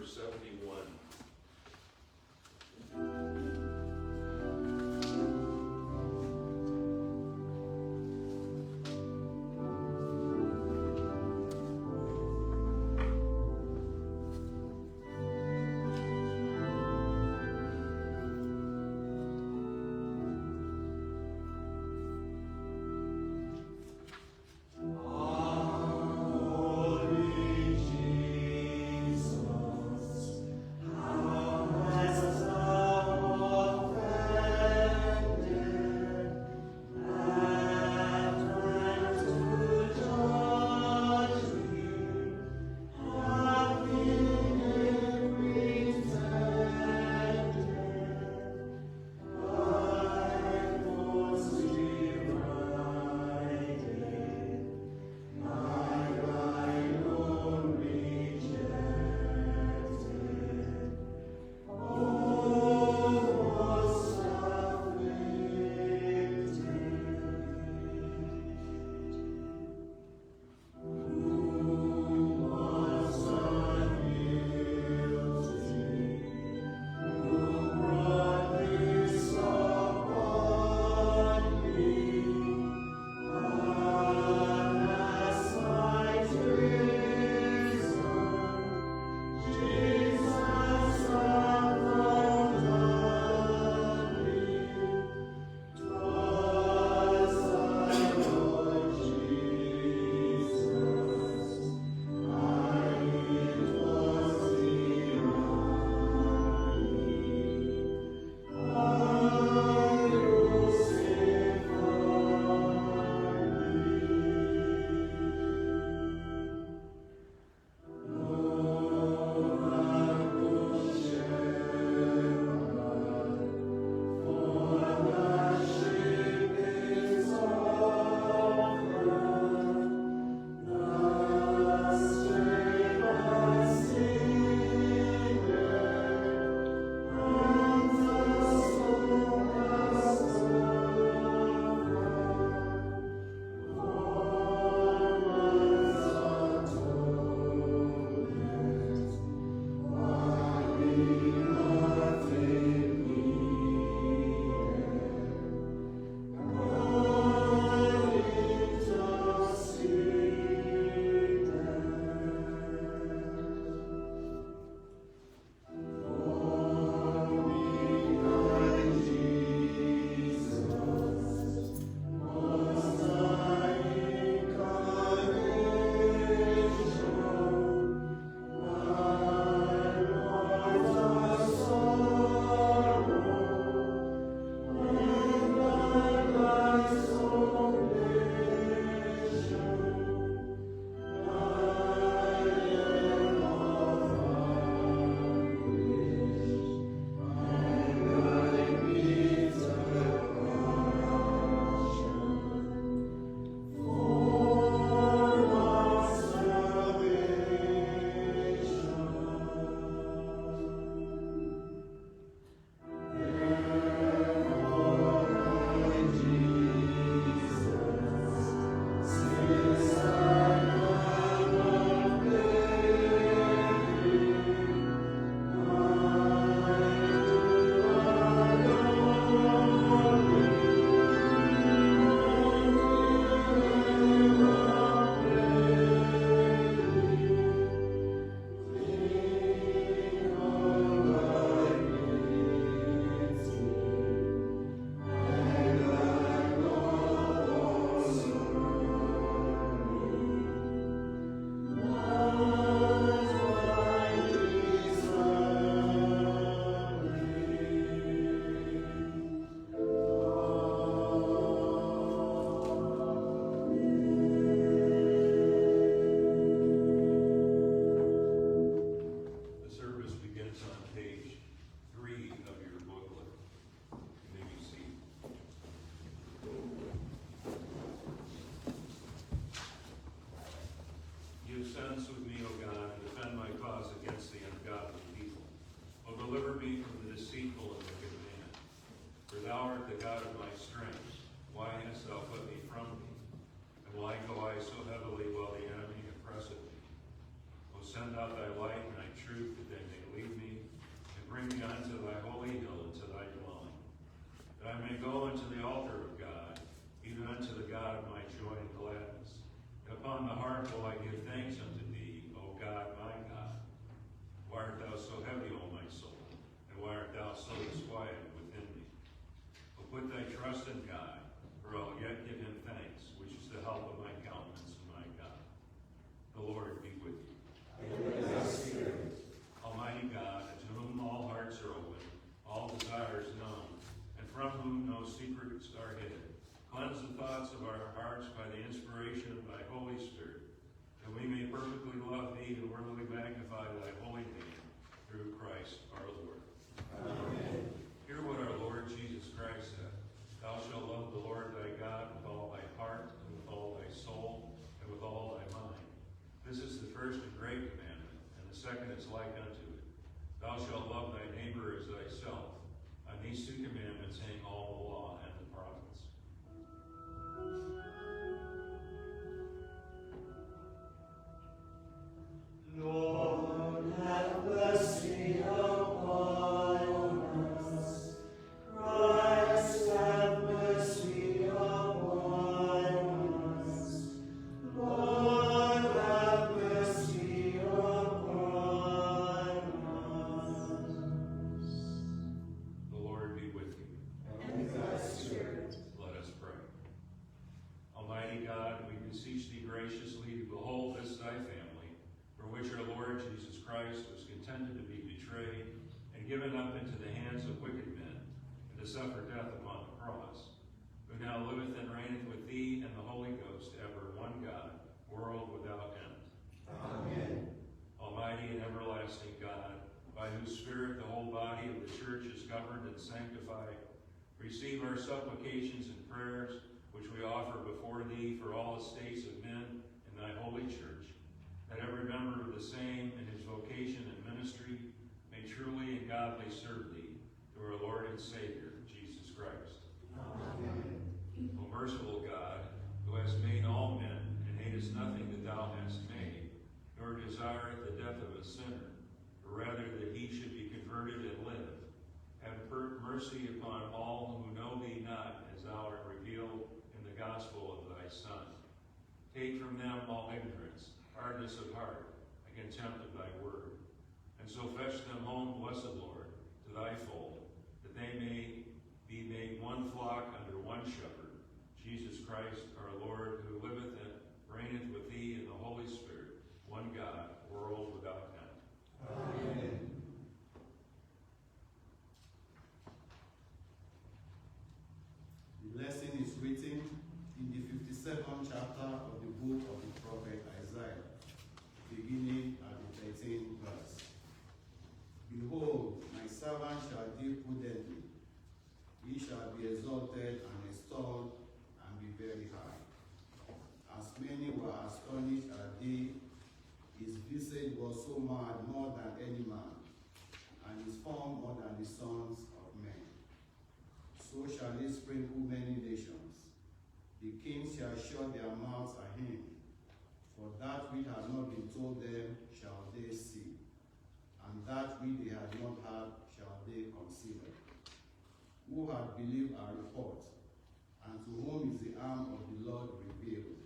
number 71. How thee and worthily magnify thy holy name through Christ our Lord. Amen. Hear what our Lord Jesus Christ said. Thou shalt love the Lord thy God with all thy heart, and with all thy soul, and with all thy mind. This is the first and great commandment, and the second is like unto it. Thou shalt love thy neighbor as thyself. On these two commandments hang all the law and the prophets. Lord, have mercy upon us. Christ, have mercy upon us. Lord, have mercy upon us. The Lord be with you. And with thy spirit. Let us pray. Almighty God, we beseech thee graciously to behold this thy family, for which our Lord Jesus Christ was contented to be betrayed and given up into the hands of wicked men, and to suffer death upon the cross, who now liveth and reigneth with thee and the Holy Ghost, ever one God, world without end. Amen. Almighty and everlasting God, by whose Spirit the whole body of the church is governed and sanctified, receive our supplications and prayers, which we offer before thee for all estates of men in thy holy church, that every member of the same in his vocation and ministry may truly and godly serve thee, through our Lord and Savior, Jesus Christ. Amen. O merciful God, who hast made all men, and hatest nothing that thou hast made, nor desireth the death of a sinner, but rather that he should be converted and live, have mercy upon all who know thee not, as thou art revealed in the gospel of thy Son. Take from them all ignorance, hardness of heart, and contempt of thy word, and so fetch them home, blessed Lord, to thy fold, that they may be made one flock under one shepherd, Jesus Christ our Lord, who liveth and reigneth with thee in the Holy Spirit, one God, world without end. Amen. The lesson is written in the 52nd chapter of the book of the prophet Isaiah, beginning at the 13th verse. Behold, my servant shall deal prudently. He shall be exalted and extolled and be very high. As many were astonished at thee, his visage was so mad more than any man, and his form more than the sons of men. So shall he sprinkle many nations. The kings shall shut their mouths at him, for that which has not been told them shall they see, and that which they have not heard shall they consider. Who hath believed our report, and to whom is the arm of the Lord revealed?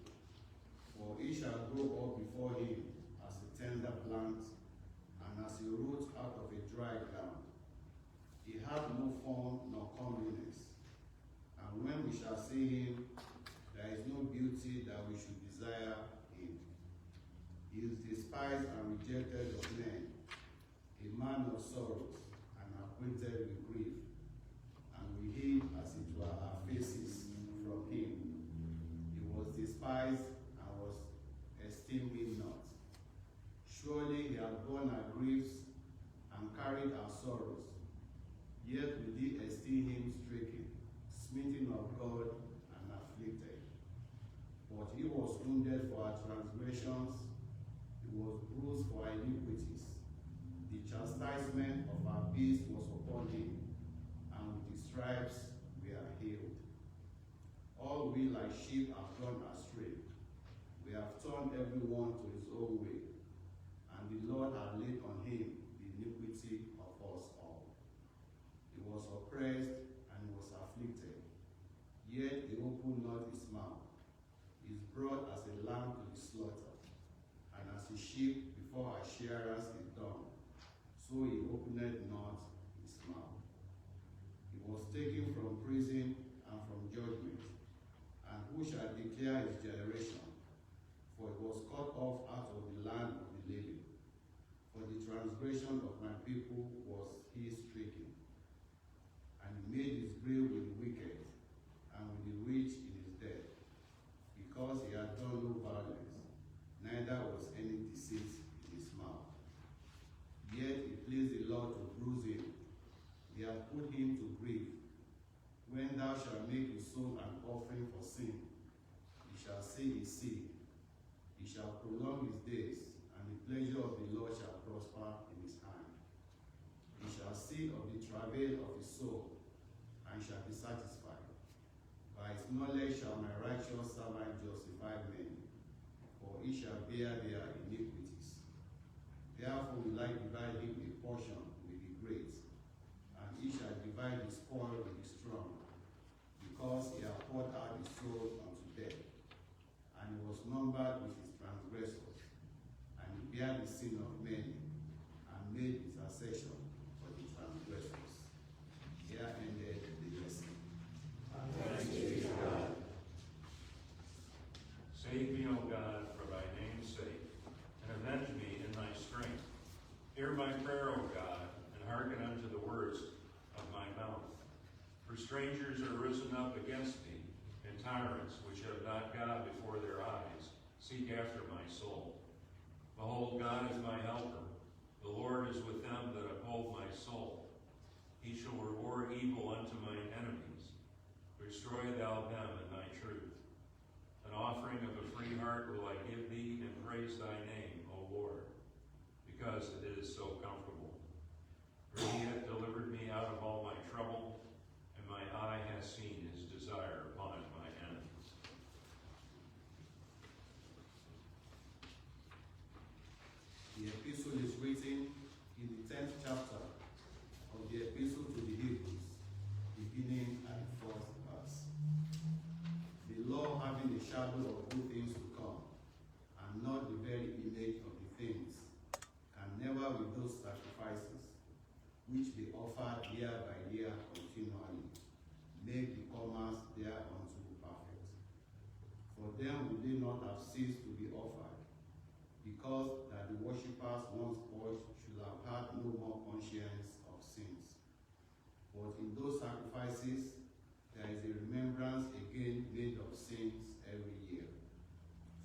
For he shall grow up before him as a tender plant, and as a root out of a dry ground. He hath no form nor comeliness, and when we shall see him, there is no beauty that we should desire him. He is despised and rejected of men, a man of sorrows, and acquainted with grief, and we hid as it were our faces from him. He was despised and was esteemed not. Surely he hath borne our griefs and carried our sorrows. Yet we did esteem him stricken, smitten of God, and afflicted. But he was wounded for our transgressions, he was bruised for our iniquities. The chastisement of our peace was upon him, and with his stripes we are healed. All we like sheep have gone astray. We have turned every one to his own way, and the Lord hath laid on him the iniquity of us all. He was oppressed and was afflicted, yet he opened not his mouth. He is brought as a lamb to the slaughter, and as a sheep before her shearers is dumb, so he opened not his mouth. He was taken from prison and from judgment, and who shall declare his generation? For he was cut off out of the land of the living. For the transgression of my people was he stricken, and he made his grave with the wicked, and with the rich in his death, because he had done no violence, neither was any deceit in his shalt make his soul an offering for sin, he shall see his seed. He shall prolong his days, and the pleasure of the Lord shall prosper in his hand. He shall see of the travail of his soul, and shall be satisfied. By his knowledge shall my righteous servant justify many, for he shall bear their iniquities. Therefore will I divide him a portion with the great, and he shall divide his spoil with the strong, because he hath poured out his soul unto death, and he was numbered with his transgressors, and he bare the sin of many, and made intercession for the transgressors. Here ended the lesson. Thanks be to God. Save me, O God, for thy name's sake, and avenge me in thy strength. Hear my prayer, O God, and hearken unto the words of my mouth. For strangers are risen up against me, and tyrants which have not God before their eyes seek after my soul. Behold, God is my helper. The Lord is with them that uphold my soul. He shall reward evil unto mine enemies. Destroy thou them in thy truth. An offering of a free heart will I give thee, and praise thy name, O Lord, because it is so comfortable. For he hath delivered me out of all my trouble, and my eye hath seen his desire upon my enemies. The epistle is written in the 10th chapter of the epistle to the Hebrews, beginning at the 4th verse. The law having a shadow of good things to come, and not the very image of the things, can never with those sacrifices, which they offered year by year continually, make the comers thereunto perfect. For them would they not have ceased to be offered, because that the worshippers once purged should have had no more conscience of sins. But in those sacrifices, there is a remembrance again made of sins every year.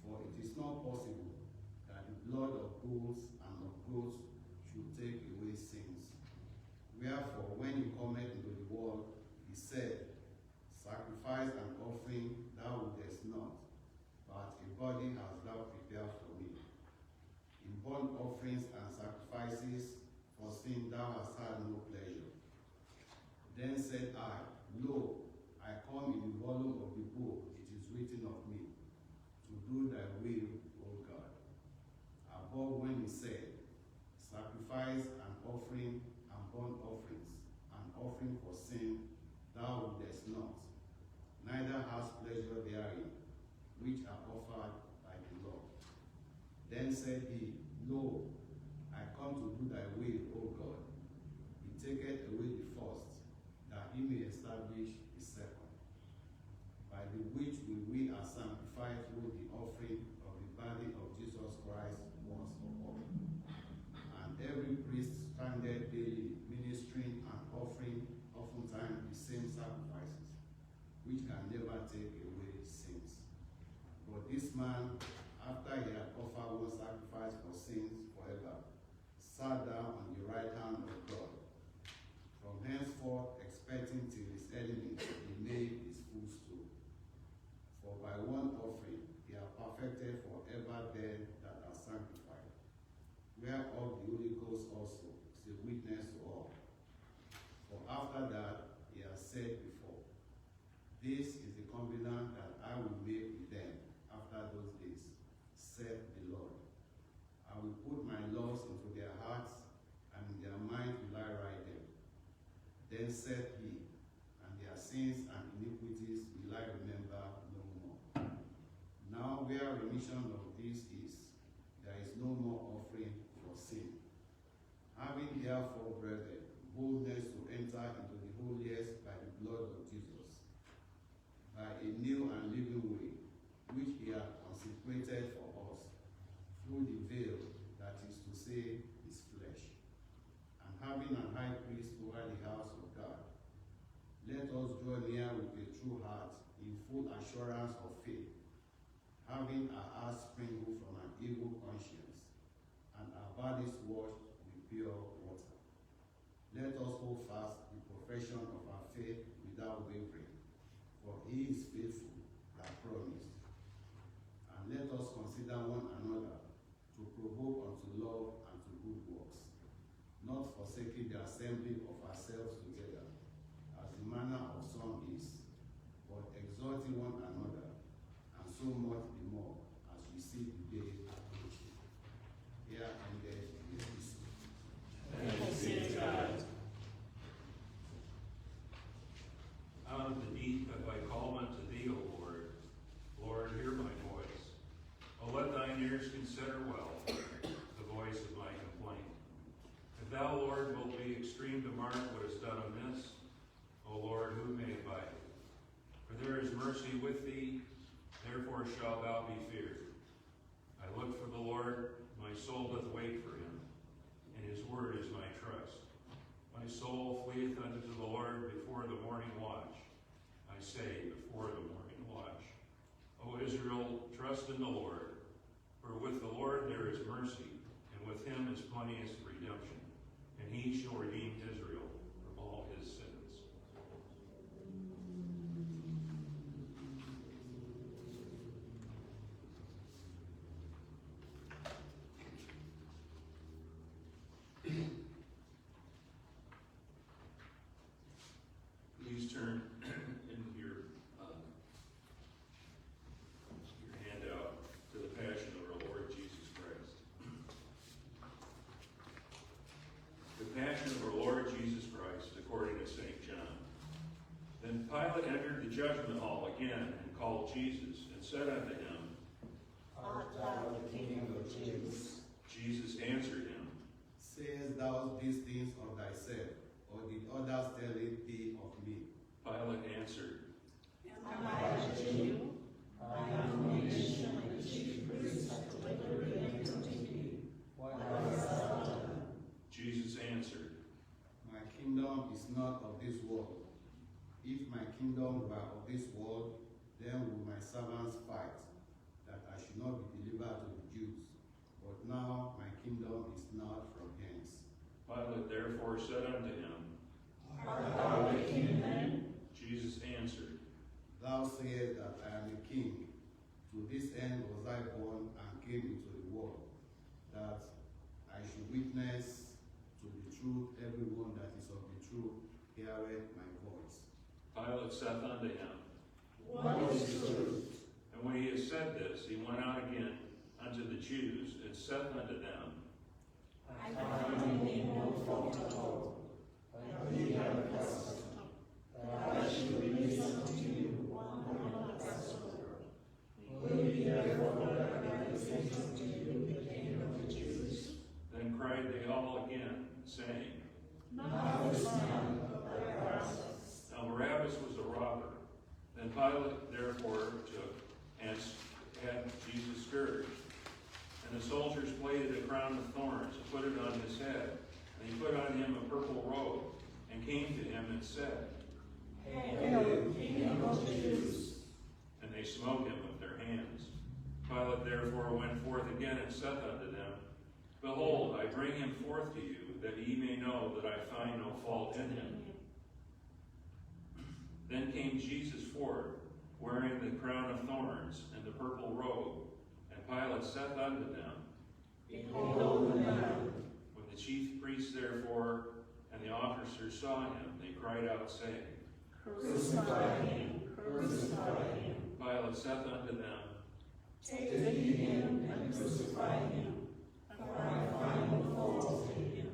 For it is not possible that the blood of bulls and of goats should take away sins. Wherefore, when he cometh into the world, he said, Sacrifice and offering thou wouldest not, but a body hast thou prepared for me. In burnt offerings and sacrifices for sin thou hast had no pleasure. Then said I, Lo, I come in the volume of the book, it is written of me, to do thy will, O God. Above when he said, Sacrifice and offering and burnt offerings, and offering for sin, thou wouldest not, neither hast pleasure therein, which are offered by the law. Then said he, Lo, I come to do thy will, O God. He taketh away the first, that he may establish the second. By the which will we are sanctified through the offering of the body of Jesus Christ once for all. And every priest standeth daily, ministering and offering oftentimes the same sacrifices, which can never take away sins. But this man, after he had offered one sacrifice for sins forever, sat down on the right hand of God, from henceforth expecting till his enemies be made his footstool. For by one offering he hath perfected forever them that are sanctified, whereof the Holy Ghost also is a witness to all. For after that he has said before, This is the covenant that I will make with them after those days, saith the Lord. I will put my laws into their hearts, and in their minds will I write them. Then saith he, and their sins and iniquities will I remember no more. Now where remission of this is, there is no more offering for sin. Having therefore, brethren, boldness to enter into the holiest by the blood of Jesus, by a new and living way, which he hath consecrated for us, through the veil, that is to say, his flesh. And having an high priest over the house of God, let us draw near with a true heart, in full assurance of faith, having our hearts sprinkled from an evil conscience, and our bodies washed with pure water. Let us hold fast the profession of our faith without wavering, he is faithful that promised. And let us consider one another to provoke unto love and to good works, not forsaking the assembly of ourselves together, as the manner of some is, but exhorting one another, and so much the more as we see the day approaching. Here ended the epistle. Thanks be to God. Out of the deep have I called unto thee, O Lord. Lord, hear my voice. O let thine ears consider well the voice of my complaint. If thou, Lord, wilt be extreme to mark what is done amiss, O Lord, who may abide? For there is mercy with thee, therefore shalt thou be feared. I look for the Lord, my soul doth wait for him, and his word is my trust. My soul fleeth unto the Lord before the morning watch. I say, before the morning watch. O Israel, trust in the Lord, for with the Lord there is mercy, and with him is plenteous redemption, and he shall redeem Israel from all his sins. Please turn in your handout to the Passion of our Lord Jesus Christ. The Passion of our Lord Jesus Christ, according to St. John. Then Pilate entered the judgment hall again and called Jesus and said unto him, Art thou the King of the Jews? Jesus answered him, Sayest thou these things of thyself, or did others tell it thee of me? Pilate answered, Am I a Jew? My own nation and the chief priests have delivered me unto thee. What hast thou done? Jesus answered, My kingdom is not of this world. If my kingdom were of this world, then would my servants fight, that I should not be delivered to the Jews. But now my kingdom is not from hence. Pilate therefore said unto him, Art thou the king then? Jesus answered, Thou sayest that I am a king. To this end was I born and came into the world, that I should witness to the truth. Everyone that is of the truth heareth my voice. Pilate saith unto him, What is truth? and when he had said this, he went out again unto the Jews, and saith unto them, I find in thee no fault at all. But ye have a custom, that I should release unto you one ambassador. Will ye therefore let me present unto you the King of the Jews? Then cried they all again, saying, Not this man, but Barabbas. Now Barabbas was a robber. Then Pilate therefore took and had Jesus scourged. And the soldiers plaited a crown of thorns and put it on his head. And he put on him a purple robe, and came to him and said, Hail, King of the Jews! and they smote him with their hands. Pilate therefore went forth again and saith unto them, Behold, I bring him forth to you, that ye may know that I find no fault in him. Then came Jesus forth, wearing the crown of thorns and the purple robe. And Pilate saith unto them, Behold the man! When the chief priests therefore and the officers saw him, they cried out, saying, Crucify him! Crucify him! Pilate saith unto them, Take ye him and crucify him, for I find no fault in him.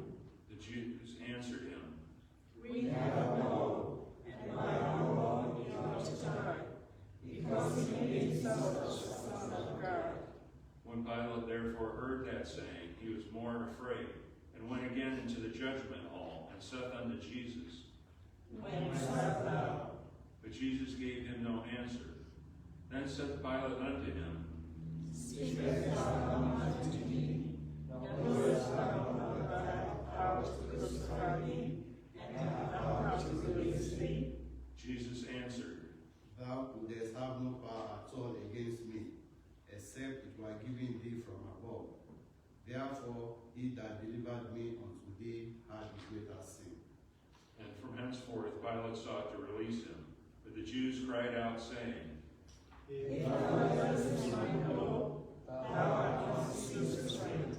The Jews answered him, We have no, and by our law he ought to die, because he made himself the Son of God. When Pilate therefore heard that saying, he was more afraid, and went again into the judgment hall, and saith unto Jesus, Whence art thou? But Jesus gave him no answer. Then saith Pilate unto him, Speakest thou not unto me? Knowest thou not that I have power to crucify thee, and have power to release thee? Jesus answered, Thou couldst have no power at all against me, except it were given thee from above. Therefore, he that delivered me unto thee had the greater sin. And from henceforth Pilate sought to release him, But the Jews cried out, saying, If thou dost not know, thou art on Caesar's right.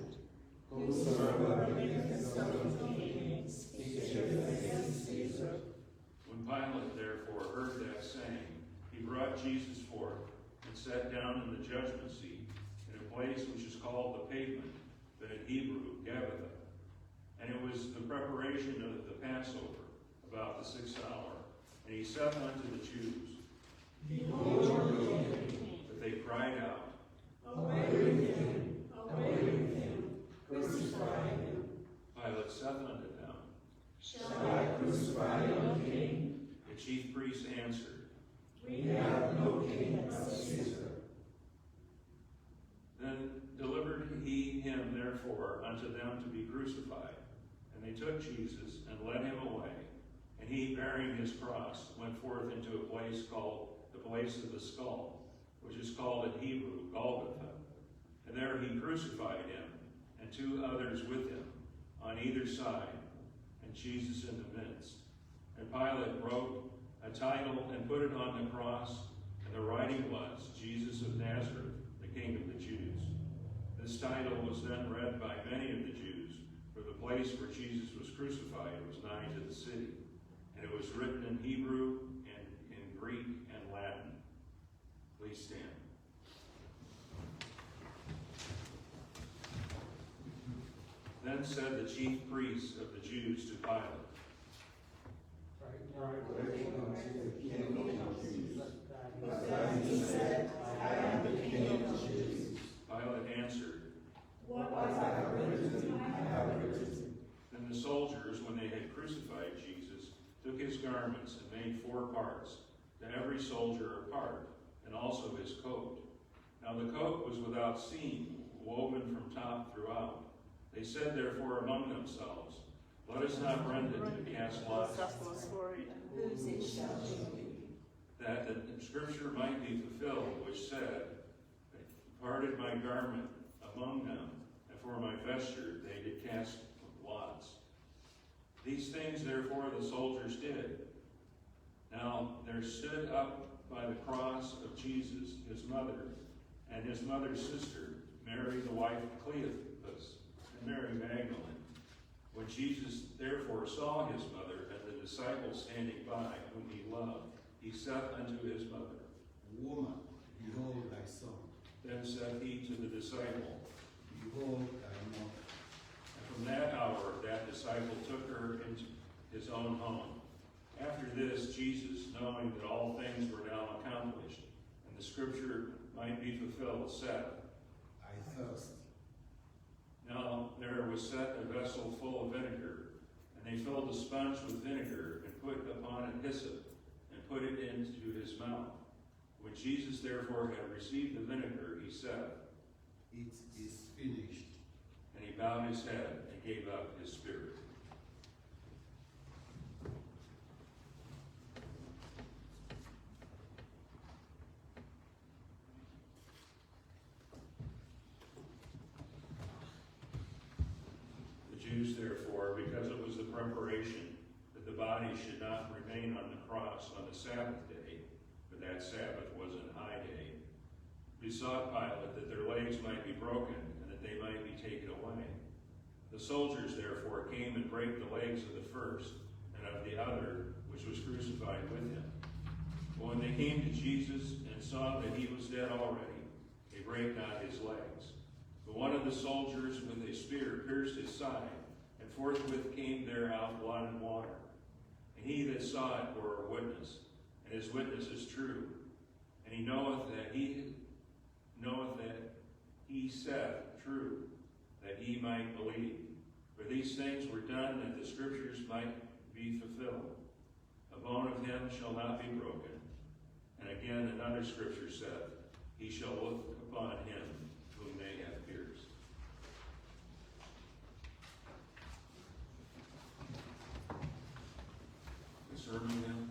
Whosoever maketh something clean, speaketh against Caesar. When Pilate therefore heard that saying, he brought Jesus forth, and sat down in the judgment seat, in a place which is called the Pavement, but in Hebrew, Gabbatha. And it was the preparation of the Passover, about the 6th hour. And he said unto the Jews, Behold your king. but they cried out, Away with him, away with him, crucify him. Pilate saith unto them, Shall I crucify your king? the chief priests answered, We have no king but Caesar. Then delivered he him therefore unto them to be crucified. And they took Jesus, and led him away. And he, bearing his cross, went forth into a place called the place of the skull, which is called in Hebrew, Golgotha. And there he crucified him, and 2 others with him, on either side, and Jesus in the midst. And Pilate wrote a title, and put it on the cross, and the writing was, Jesus of Nazareth, the King of the Jews. This title was then read by many of the Jews, for the place where Jesus was crucified was nigh to the city. And it was written in Hebrew, and in Greek, and Latin. Please stand. Then said the chief priests of the Jews to Pilate, But he said, I am the king of the Jews. Pilate answered, What I have written, I have written. Then the soldiers, when they had crucified Jesus, took his garments and made 4 parts, to every soldier a part, and also his coat. Now the coat was without seam, woven from top throughout. They said therefore among themselves, Let us not rend it and cast lots, Whose it shall be. that the scripture might be fulfilled, which said, Parted my garment among them, and for my vesture they did cast lots. These things therefore the soldiers did. Now there stood up by the cross of Jesus his mother, and his mother's sister, Mary the wife of Cleophas, and Mary Magdalene. When Jesus therefore saw his mother and the disciples standing by, whom he loved, he said unto his mother, Woman, behold thy son. Then said he to the disciple, Behold thy mother. and from that hour that disciple took her into his own home. After this, Jesus, knowing that all things were now accomplished, and the scripture might be fulfilled, said, I thirst. Now there was set a vessel full of vinegar, and they filled a sponge with vinegar, and put upon it hyssop, and put it into his mouth. When Jesus therefore had received the vinegar, he said, It is finished. and he bowed his head and gave up his spirit. The Jews therefore, because it was the preparation that the body should not remain on the cross on the Sabbath day, for that Sabbath was an high day, besought Pilate that their legs might be broken and that they might be taken away. The soldiers therefore came and brake the legs of the first and of the other, which was crucified with him. But when they came to Jesus and saw that he was dead already, they brake not his legs. But one of the soldiers with a spear pierced his side, and forthwith came there out blood and water. And he that saw it bore a witness, and his witness is true. And he knoweth that he said true, that he might believe. For these things were done that the scriptures might be fulfilled. A bone of him shall not be broken. And again another scripture said, He shall look upon him whom they have pierced. The sermon now.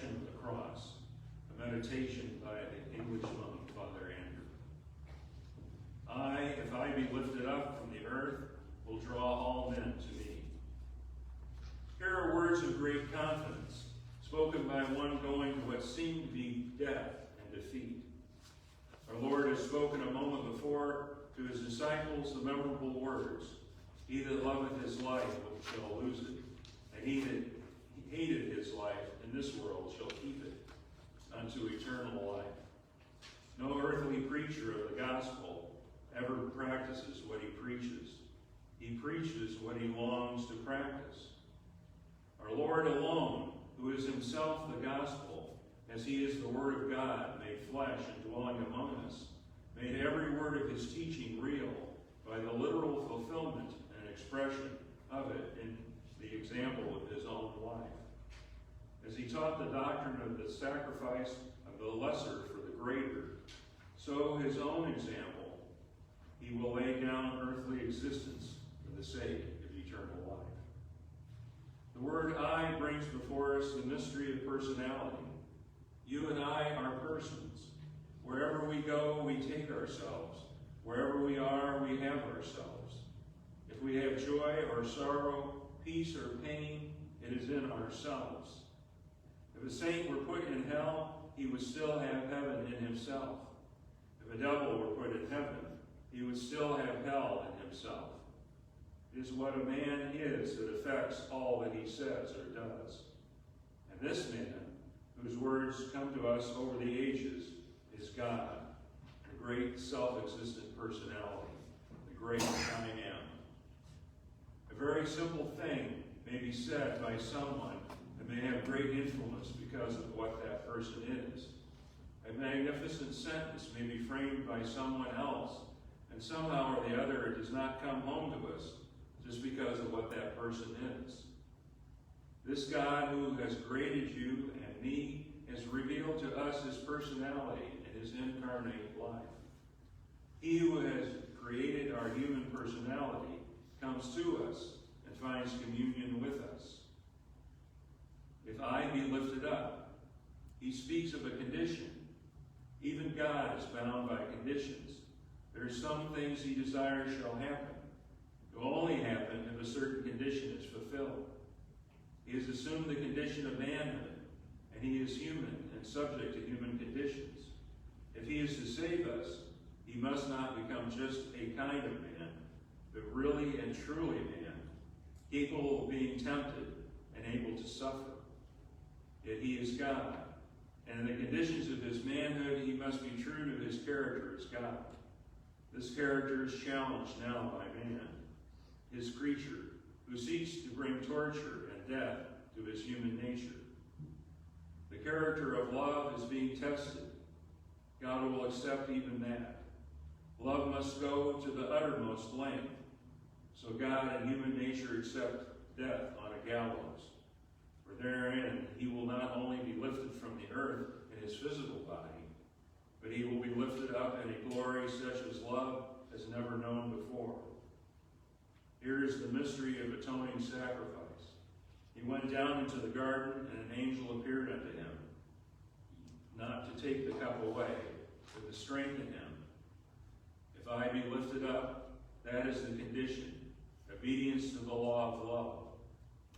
Passion of the Cross, a meditation by the English monk, Father Andrew. I, if I be lifted up from the earth, will draw all men to me. Here are words of great confidence, spoken by one going to what seemed to be death and defeat. Our Lord has spoken a moment before to his disciples the memorable words, "He that loveth his life shall lose it, and he that hated his life in this world shall keep it unto eternal life." No earthly preacher of the gospel ever practices what he preaches. He preaches what he longs to practice. Our Lord alone, who is himself the gospel, as he is the Word of God made flesh and dwelling among us, made every word of his teaching real by the literal fulfillment and expression of it in the example of his own life. As he taught the doctrine of the sacrifice of the lesser for the greater, so his own example, he will lay down earthly existence for the sake of eternal life. The word I brings before us the mystery of personality. You and I are persons. Wherever we go, we take ourselves. Wherever we are, we have ourselves. If we have joy or sorrow, peace or pain, it is in ourselves. If a saint were put in hell, he would still have heaven in himself. If a devil were put in heaven, he would still have hell in himself. It is what a man is that affects all that he says or does. And this man, whose words come to us over the ages, is God, the great self-existent personality, the great I am. A very simple thing may be said by someone that may have great influence because of what that person is. A magnificent sentence may be framed by someone else, and somehow or the other it does not come home to us just because of what that person is. This God who has created you and me has revealed to us his personality and his incarnate life. He who has created our human personality comes to us and finds communion with us. If I be lifted up, he speaks of a condition. Even God is bound by conditions. There are some things he desires shall happen. It will only happen if a certain condition is fulfilled. He has assumed the condition of manhood, and he is human and subject to human conditions. If he is to save us, he must not become just a kind of man, but really and truly man, capable of being tempted and able to suffer. Yet he is God, and in the conditions of his manhood, he must be true to his character as God. This character is challenged now by man, his creature, who seeks to bring torture and death to his human nature. The character of love is being tested. God will accept even that. Love must go to the uttermost length. So God and human nature accept death on a gallows. For therein he will not only be lifted from the earth in his physical body, but he will be lifted up in a glory such as love has never known before. Here is the mystery of atoning sacrifice. He went down into the garden, and an angel appeared unto him, not to take the cup away, but to strengthen him. If I be lifted up, that is the condition, obedience to the law of love.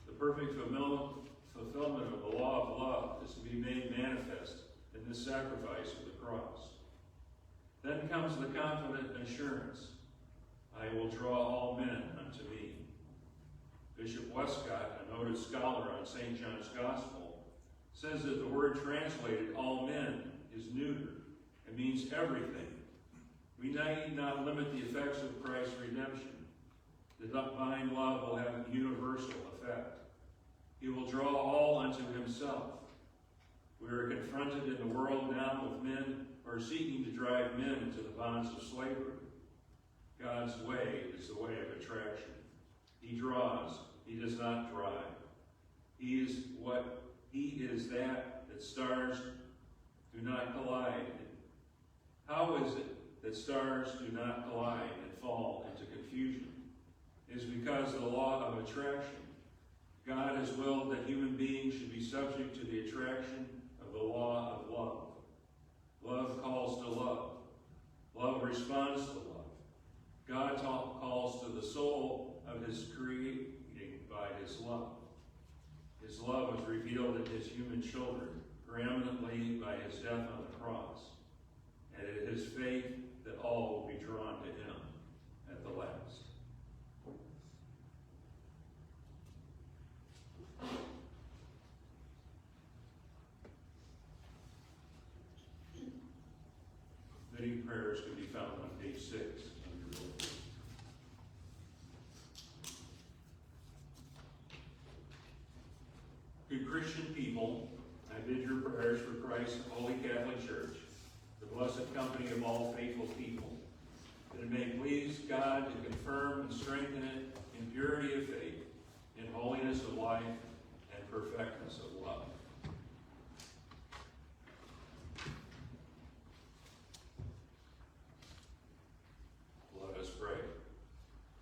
The perfect fulfillment of the law of love is to be made manifest in this sacrifice of the cross. Then comes the confident assurance, I will draw all men unto me. Bishop Westcott, a noted scholar on St. John's Gospel, says that the word translated all men is neuter. It means everything. We need not limit the effects of Christ's redemption. The divine love will have a universal effect. He will draw all unto himself. We are confronted in the world now with men who are seeking to drive men into the bonds of slavery. God's way is the way of attraction. He draws, he does not drive. He is that stars do not collide. How is it that stars do not collide and fall into confusion? It is because of the law of attraction. God has willed that human beings should be subject to the attraction visiting prayers can be found on page 6 under roll. Good Christian people, I bid your prayers for Christ's Holy Catholic Church, the blessed company of all faithful people, that it may please God to confirm and strengthen it in purity of faith, in holiness of life, and perfectness of love. Let us pray.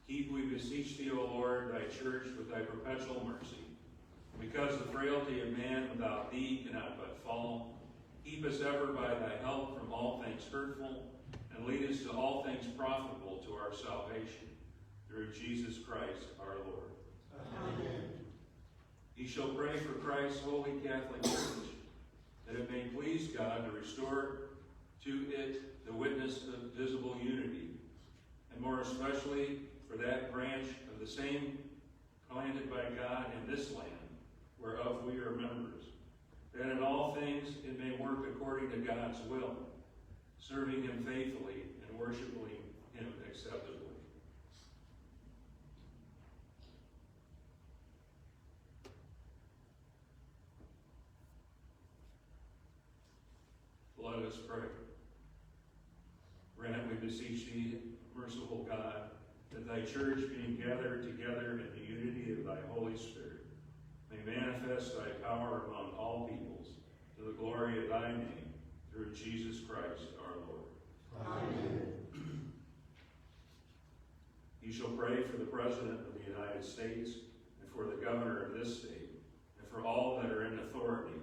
Keep, we beseech thee, O Lord, thy church with thy perpetual mercy. Because the frailty of man without thee cannot but fall, keep us ever by thy help from all things hurtful, and lead us to all things profitable to our salvation, through Jesus Christ our Lord. Amen. Ye shall pray for Christ's Holy Catholic Church, that it may please God to restore to it the witness of visible unity, and more especially for that branch of the same planted by God in this land, whereof we are members, that in all things it may work according to God's will, serving him faithfully and worshiping him acceptably. Let us pray. Grant, we beseech thee, merciful God, that thy church, being gathered together in the unity of thy Holy Spirit, may manifest thy power among all peoples, to the glory of thy name, through Jesus Christ our Lord. Amen. You shall pray for the President of the United States, and for the Governor of this state, and for all that are in authority,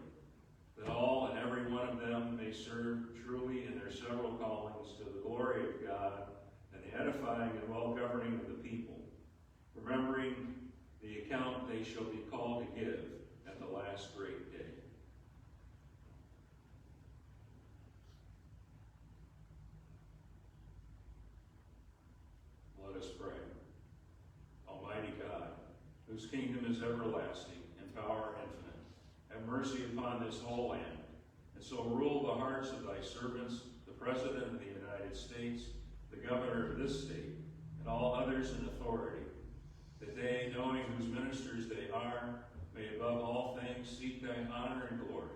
that all and every one of them may serve truly in their several callings to the glory of God and the edifying and well-governing of the people, remembering the account they shall be called to give at the last great day. Let us pray. Almighty God, whose kingdom is everlasting and power infinite, have mercy upon this whole land, and so rule the hearts of thy servants, the President of the United States, the Governor of this state, and all others in authority, that they, knowing whose ministers they are, may above all things seek thy honor and glory,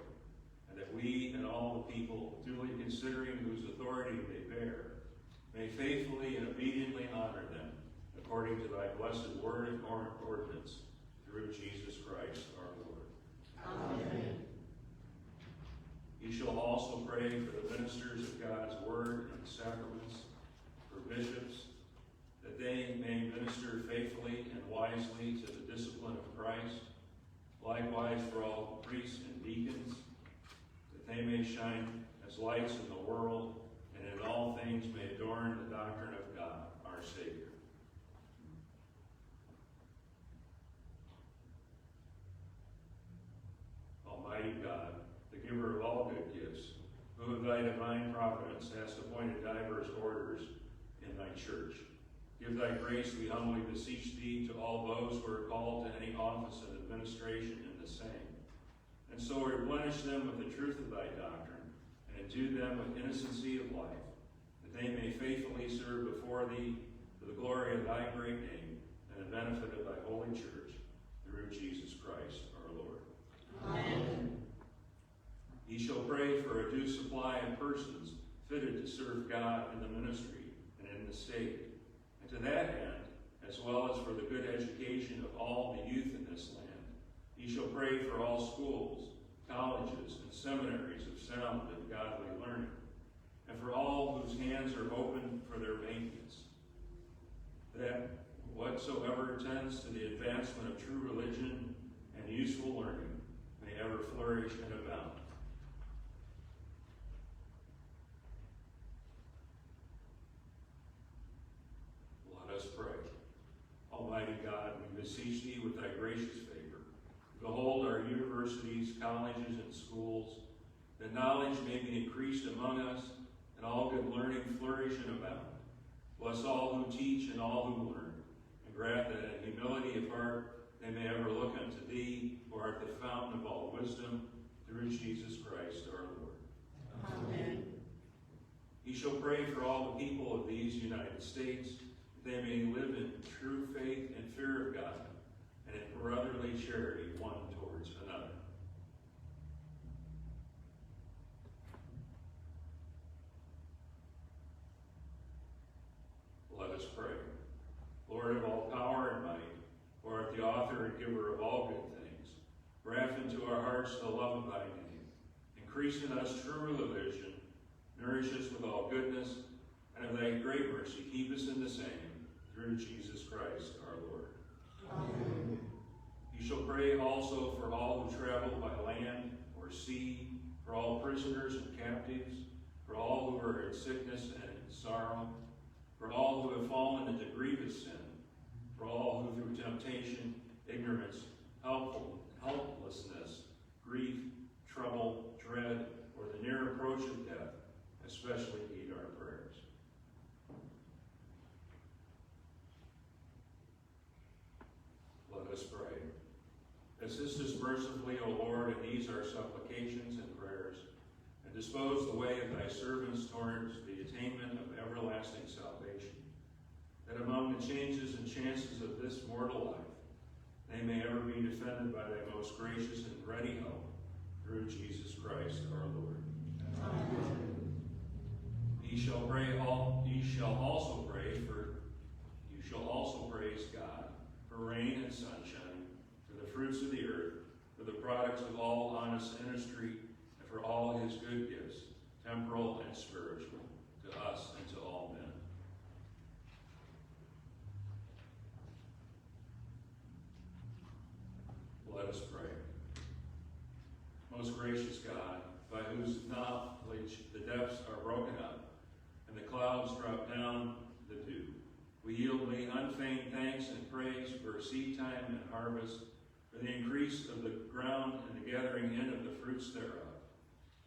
and that we and all the people, duly considering whose authority they bear, may faithfully and obediently honor them, according to thy blessed word and ordinance, through Jesus Christ our Lord. Amen. You shall also pray for the ministers of God's word and the sacraments, for bishops, that they may minister faithfully and wisely to the discipline of Christ, likewise for all priests and deacons, that they may shine as lights in the world, and in all things may adorn the doctrine of God, our Savior. Almighty God, the giver of all good gifts, who of thy divine providence hast appointed diverse orders in thy church, give thy grace, we humbly beseech thee, to all those who are called to any office and administration in the same, and so replenish them with the truth of thy doctrine, and endue them with innocency of life, that they may faithfully serve before thee to the glory of thy great name and the benefit of thy holy church, through Jesus Christ our Lord. Amen. Ye shall pray for a due supply of persons fitted to serve God in the ministry and in the state, and to that end, as well as for the good education of all the youth in this land, ye shall pray for all schools, colleges, and seminaries of sound and godly learning, and for all whose hands are open for their maintenance, that whatsoever tends to the advancement of true religion and useful learning may ever flourish and abound. Let us pray. Almighty God, we beseech thee with thy gracious favor, behold our universities, colleges, and schools, that knowledge may be increased among us, and all good learning flourish and abound. Bless all who teach and all who learn, and grant that in humility of heart they may ever look unto thee, who art the fountain of all wisdom, through Jesus Christ our Lord. Amen. Ye shall pray for all the people of these United States, that they may live in true faith and fear of God, and in brotherly charity one towards another. Let us pray. Lord of all power and might, who art the author and giver of all good things, graft into our hearts the love of thy name. Increase in us true religion, nourish us with all goodness, and of thy great mercy keep us in the same, through Jesus Christ our Lord. Amen. You shall pray also for all who travel by land or sea, for all prisoners and captives, for all who are in sickness and in sorrow, for all who have fallen into grievous sin, for all who through temptation, ignorance, helplessness, grief, trouble, dread, or the near approach of death, especially need our prayers. Let us pray. Assist us mercifully, O Lord, in these our supplications and prayers, and dispose the way of thy servants towards the attainment of everlasting salvation, that among the changes and chances of this mortal life, they may ever be defended by thy most gracious and ready help, through Jesus Christ our Lord. Amen. You shall also praise God for rain and sunshine, for the fruits of the earth, for the products of all honest industry, and for all his good gifts, temporal and spiritual, to us and to all men. Let us pray. Most gracious God, by whose knowledge the depths are broken up, and the clouds drop down the dew, we yield thee unfeigned thanks and praise for seed time and harvest, for the increase of the ground and the gathering in of the fruits thereof,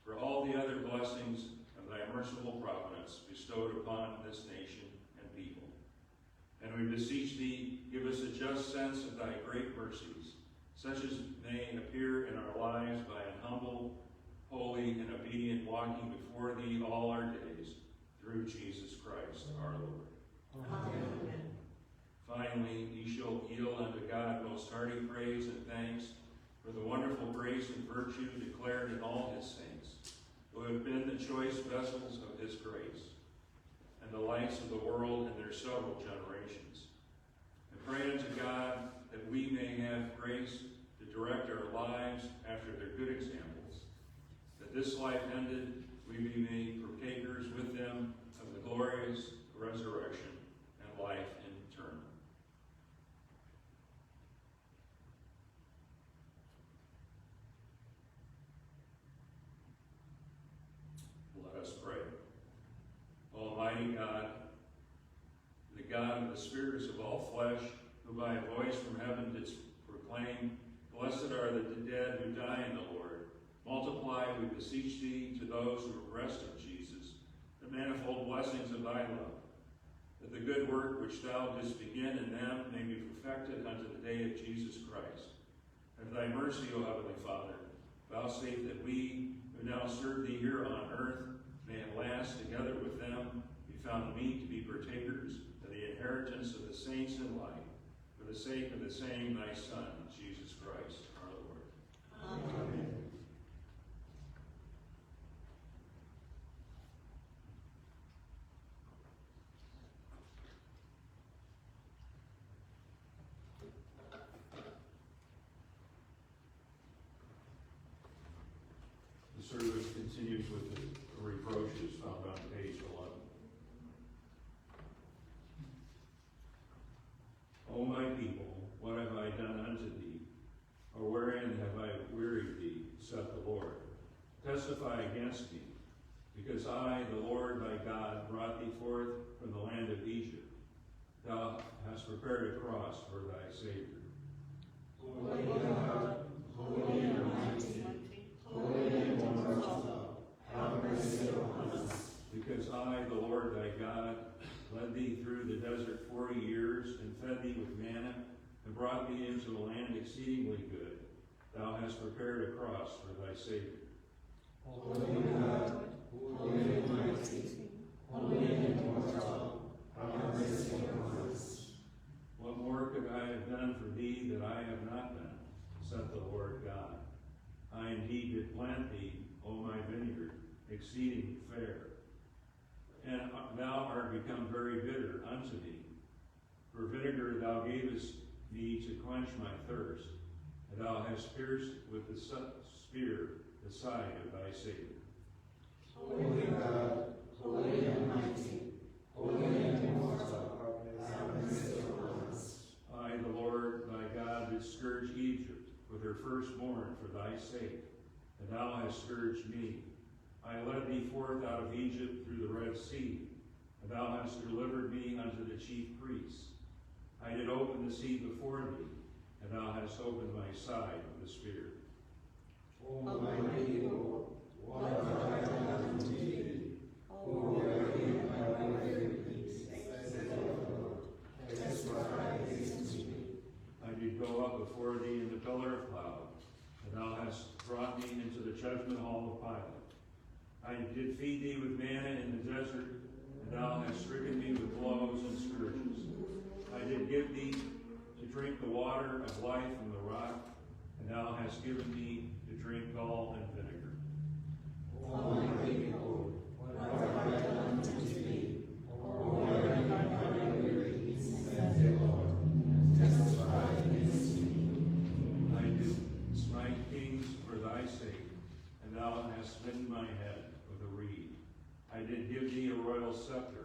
for all the other blessings of thy merciful providence bestowed upon this nation and people. And we beseech thee, give us a just sense of thy great mercies, such as may appear in our lives by an humble, holy, and obedient walking before thee all our days, through Jesus Christ our Lord. Amen. Finally, ye shall yield unto God most hearty praise and thanks for the wonderful grace and virtue declared in all his saints, who have been the choice vessels of his grace, and the lights of the world in their several generations. And pray unto God that we may have grace to direct our lives after their good examples, that this life ended, we be made partakers with them of the glorious resurrection and life eternal. Let us pray. Almighty God, the God of the spirits of all flesh, who by a voice from heaven didst proclaim, blessed are the dead who die in the Lord. Multiply, we beseech thee, to those who rest of Jesus, the manifold blessings of thy love, that the good work which thou didst begin in them may be perfected unto the day of Jesus Christ. And thy mercy, O Heavenly Father, vouchsafe that we, who now serve thee here on earth, may at last, together with them, be found meet to be partakers of the inheritance of the saints in light, for the sake of the same thy Son, Jesus Christ, our Lord. Amen. The service continues with the reproaches found on page 11. O my people, what have I done unto thee? Or wherein have I wearied thee, saith the Lord? Testify against me, because I, the Lord thy God, brought thee forth from the land of Egypt. Thou hast prepared a cross for thy Savior. Holy God, holy and mighty, holy and wonderful, have mercy upon us. Because I, the Lord thy God, led thee through the desert 40 years, and fed thee with manna, and brought thee into a land exceedingly good, thou hast prepared a cross for thy Savior. Holy God, holy and mighty, exceeding fair. And thou art become very bitter unto me. For vinegar thou gavest me to quench my thirst, and thou hast pierced with the spear the side of thy Savior. Holy God, holy and mighty, holy and immortal, have mercy upon us. I, the Lord thy God, did scourge Egypt with her firstborn for thy sake, and thou hast scourged me. I led thee forth out of Egypt through the Red Sea, and thou hast delivered me unto the chief priests. I did open the sea before thee, and thou hast opened my side with the spear. O my people, what have I done unto thee? O wherein have I wearied thee, saith the Lord. Testify against me. I did go up before thee in the pillar of cloud, and thou hast brought me into the judgment hall of Pilate. I did feed thee with manna in the desert, and thou hast stricken me with blows and scourges. I did give thee to drink the water of life from the rock, and thou hast given me to drink gall and vinegar. O my people, what have I done unto thee? O wherein have I wearied thee, saith the Lord. Testify against me. I did smite kings for thy sake, and thou hast smitten my head with a reed. I did give thee a royal scepter.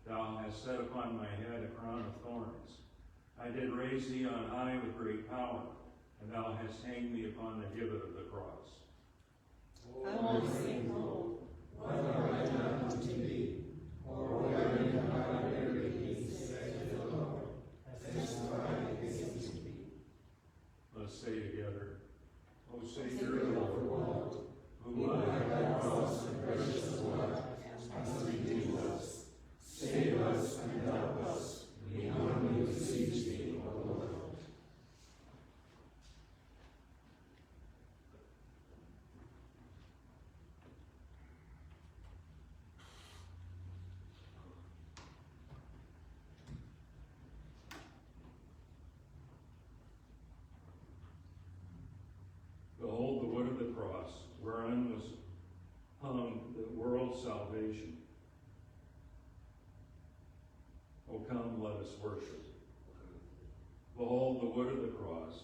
Thou hast set upon my head a crown of thorns. I did raise thee on high with great power, and thou hast hanged me upon the gibbet of the cross. O my people, what have I done unto thee? Or wherein have I wearied thee, saith the Lord. Testify against me. Let's say together, O Savior of the Lord, world, who who by by thy thy cross and precious blood hast redeemed us, save us and help us. We humbly beseech thee, O Lord. Behold the wood of the cross, whereon was hung the world's salvation. O come, let us worship. Behold the wood of the cross,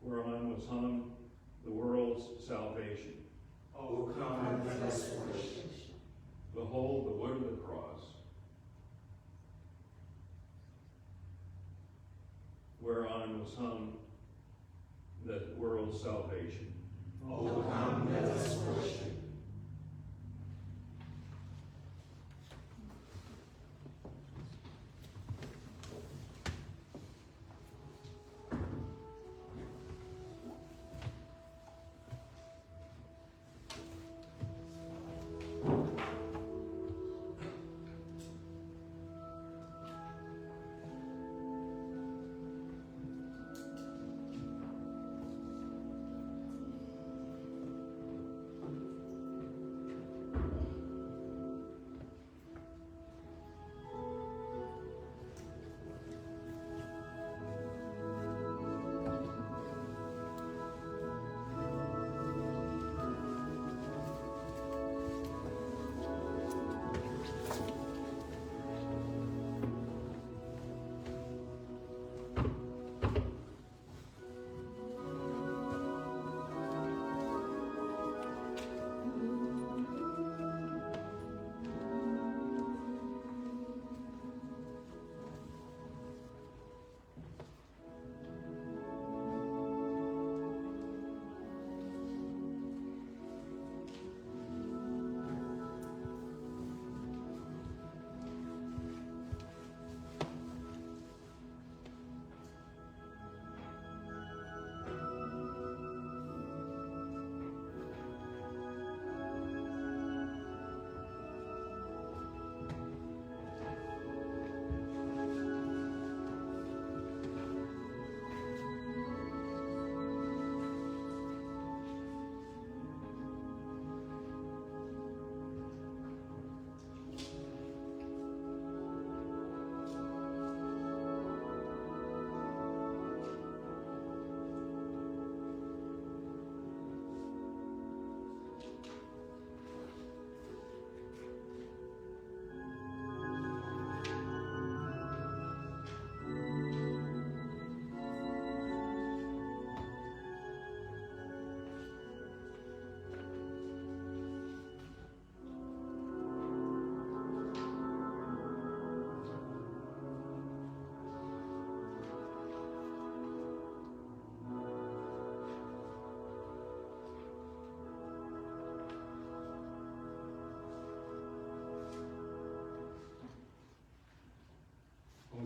whereon was hung the world's salvation. O come, let us worship. Behold the wood of the cross, whereon was hung the world's salvation. O come, let us worship.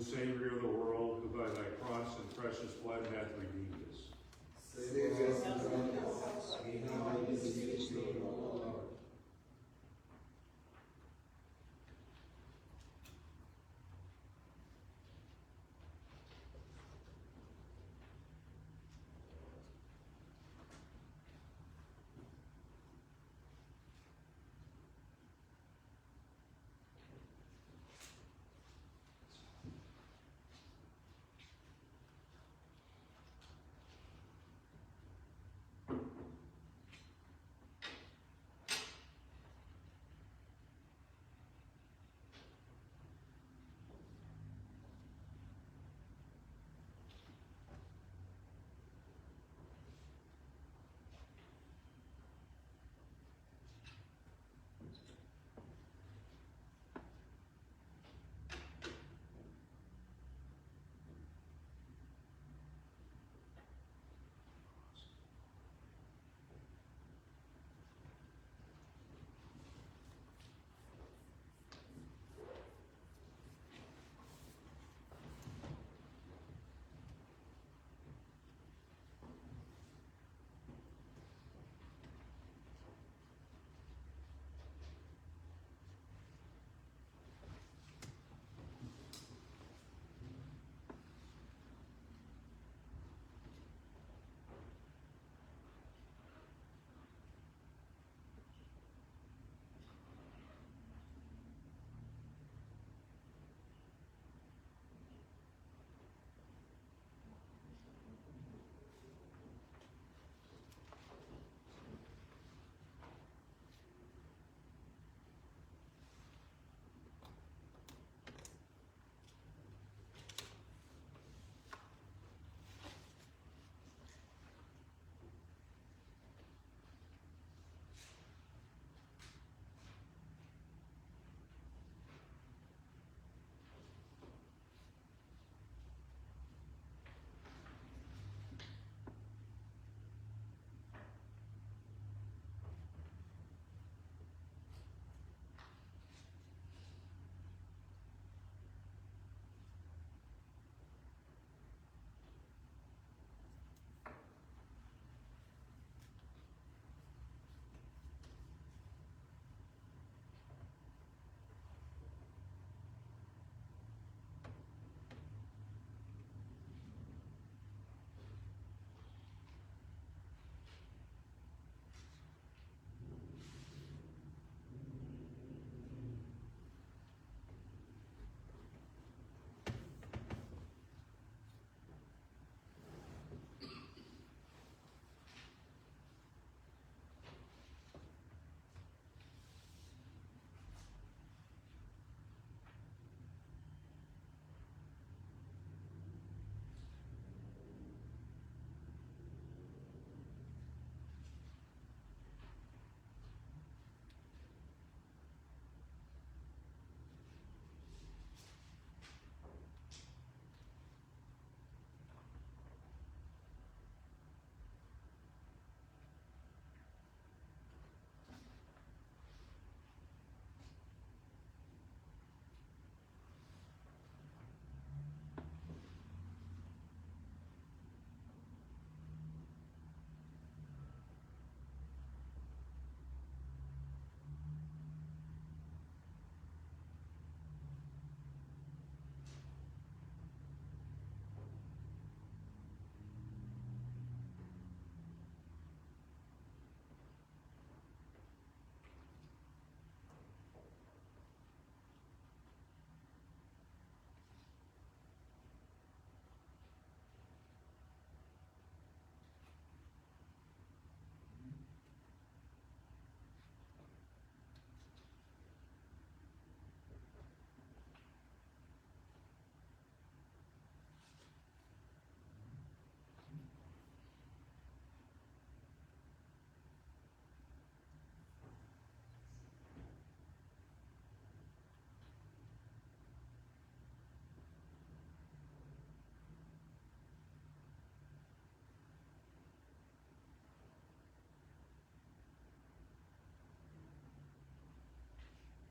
Savior of the world, who by thy cross and precious blood hath redeemed us. Save us from us. We humbly beseech thee, O Lord.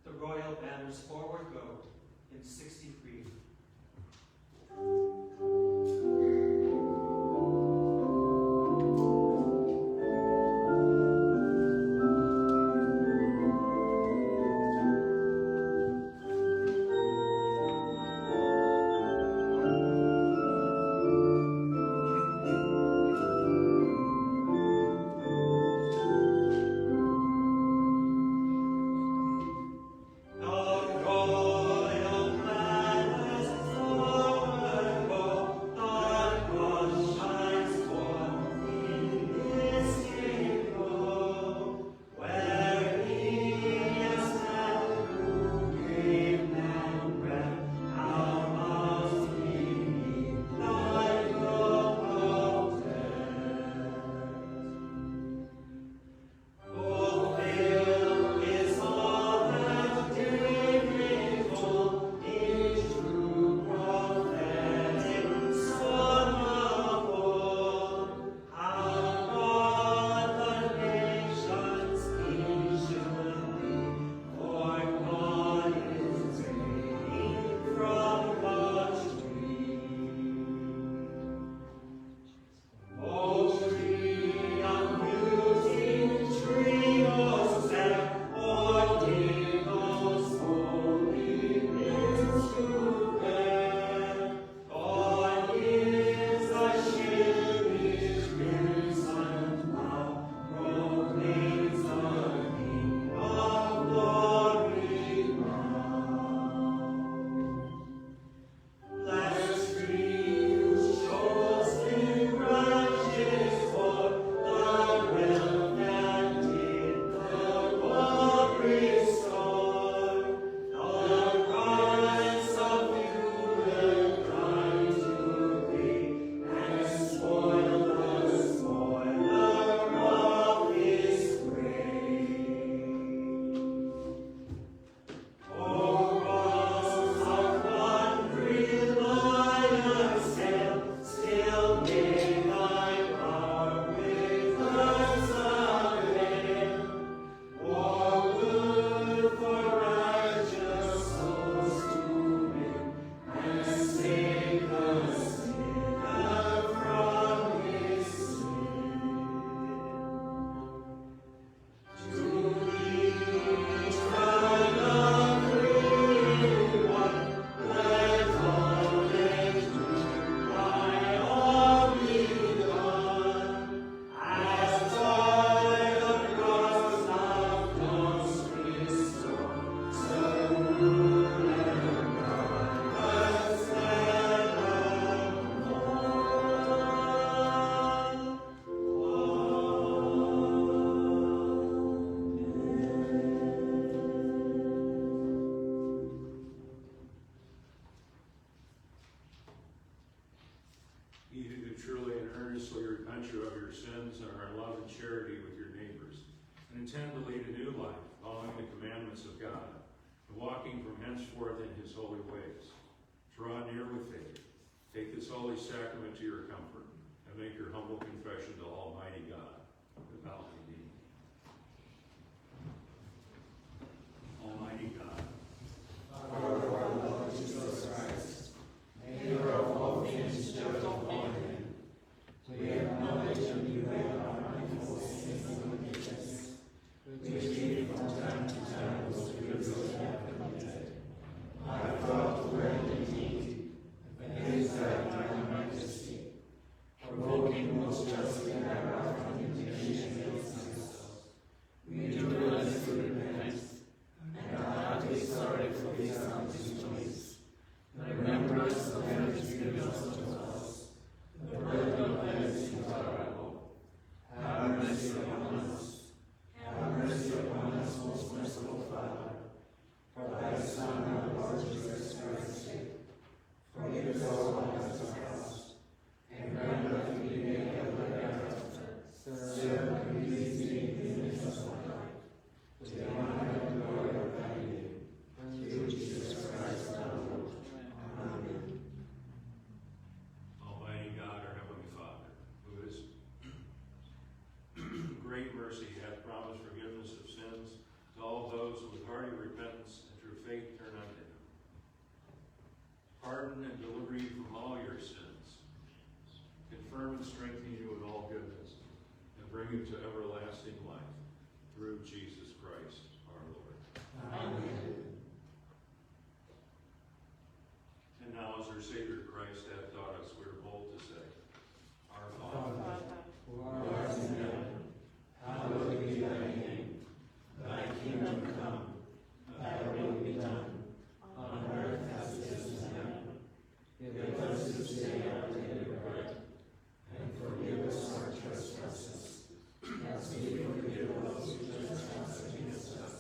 The royal banners forward go in 63. henceforth in his holy ways. Draw near with faith. Take this holy sacrament to your comfort, and make your humble confession to Almighty God without redeeming. Almighty God, Father of our Lord Jesus Christ, maker of all things judge of all men, we acknowledge and bewail our manifold sins and wickedness, which we from time to time most grievously have committed, by thought, word, and deed, against thy divine majesty, provoking most justly thy wrath and indignation against us. We do earnestly repent, and are heartily sorry for these unbeliefs. Remember us the benefits given unto us, the burden of them is intolerable. Have mercy upon us. Have mercy upon us, most merciful Father. For thy Son, our Lord Jesus Christ's sake, forgive us all our trespasses, and grant that we may ever thereafter serve and please thee in the midst of life, to the honor and glory of thy name, through Jesus Christ our Lord. Amen. Almighty God, our Heavenly Father, who is great mercy, hath promised forgiveness of sins to all those who with hearty repentance and through faith turn unto him. Pardon and deliver you from all your sins, confirm and strengthen you in all goodness, and bring you to everlasting life, through Jesus Christ our Lord. Amen. And now, as our Savior Christ hath taught us, we are bold to say, Our Father, Father, who art in heaven, hallowed be thy name. Thy kingdom come, thy will be done, on earth as it is in heaven. Give us this day our daily bread, and forgive us our trespasses, as we forgive those who trespass against us.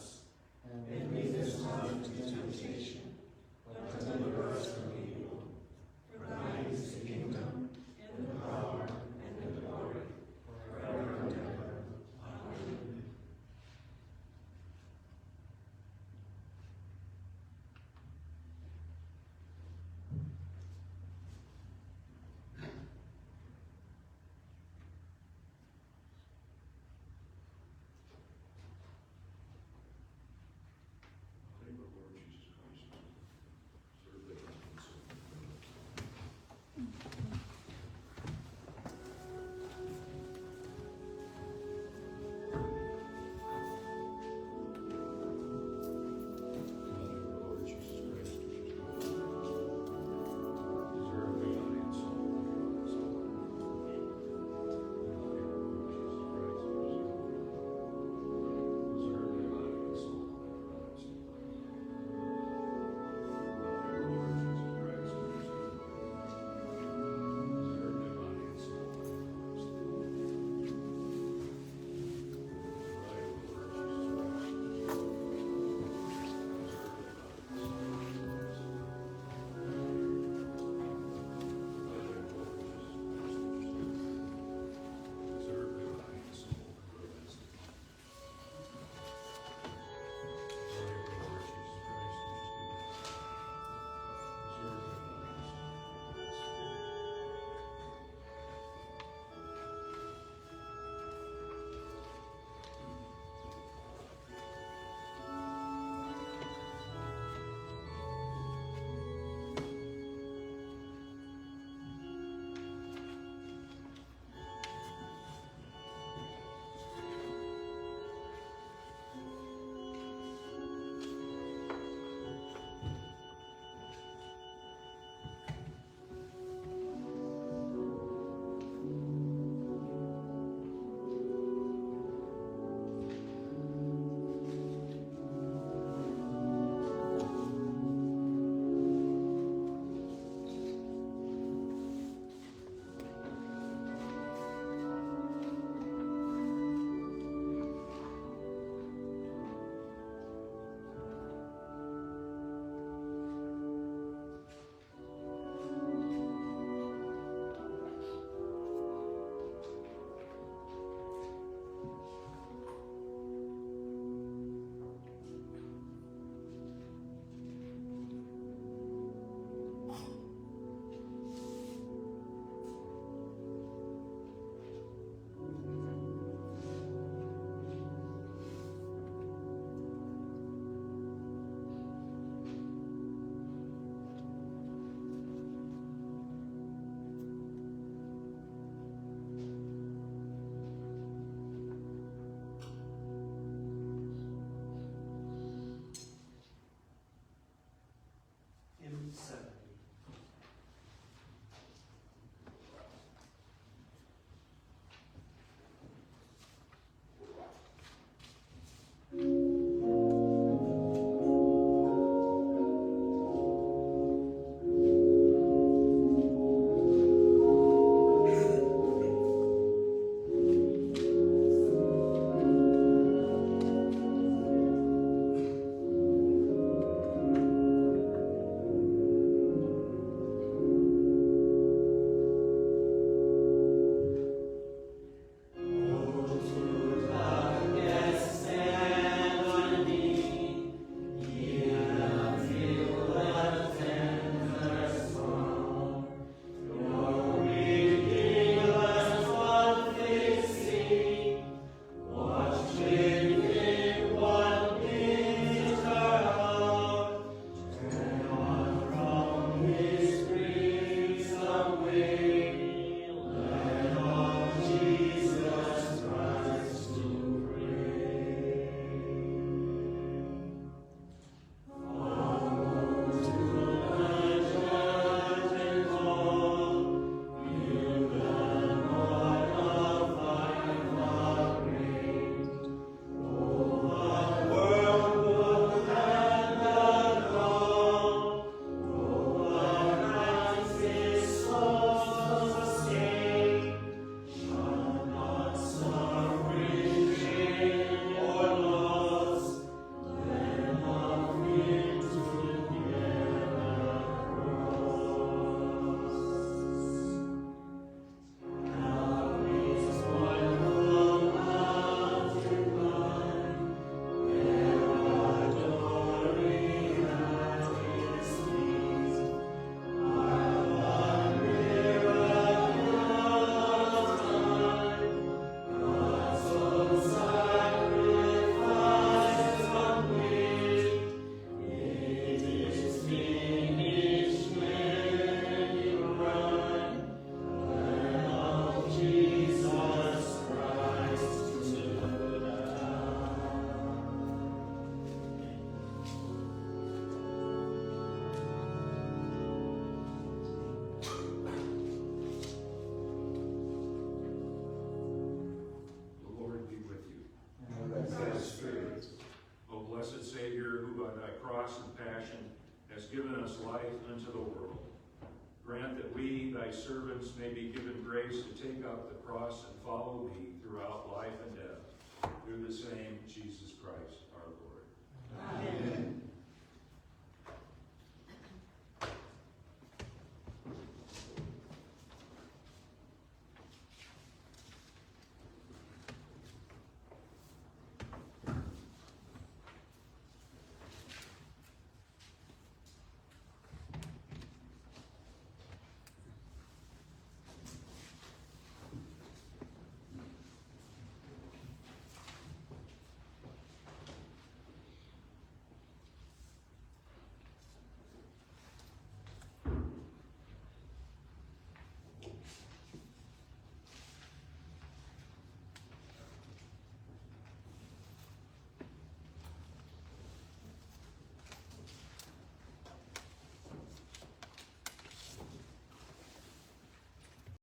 thy cross and passion, hast given us life unto the world. Grant that we, thy servants, may be given grace to take up the cross and follow thee throughout life and death, through the same Jesus Christ.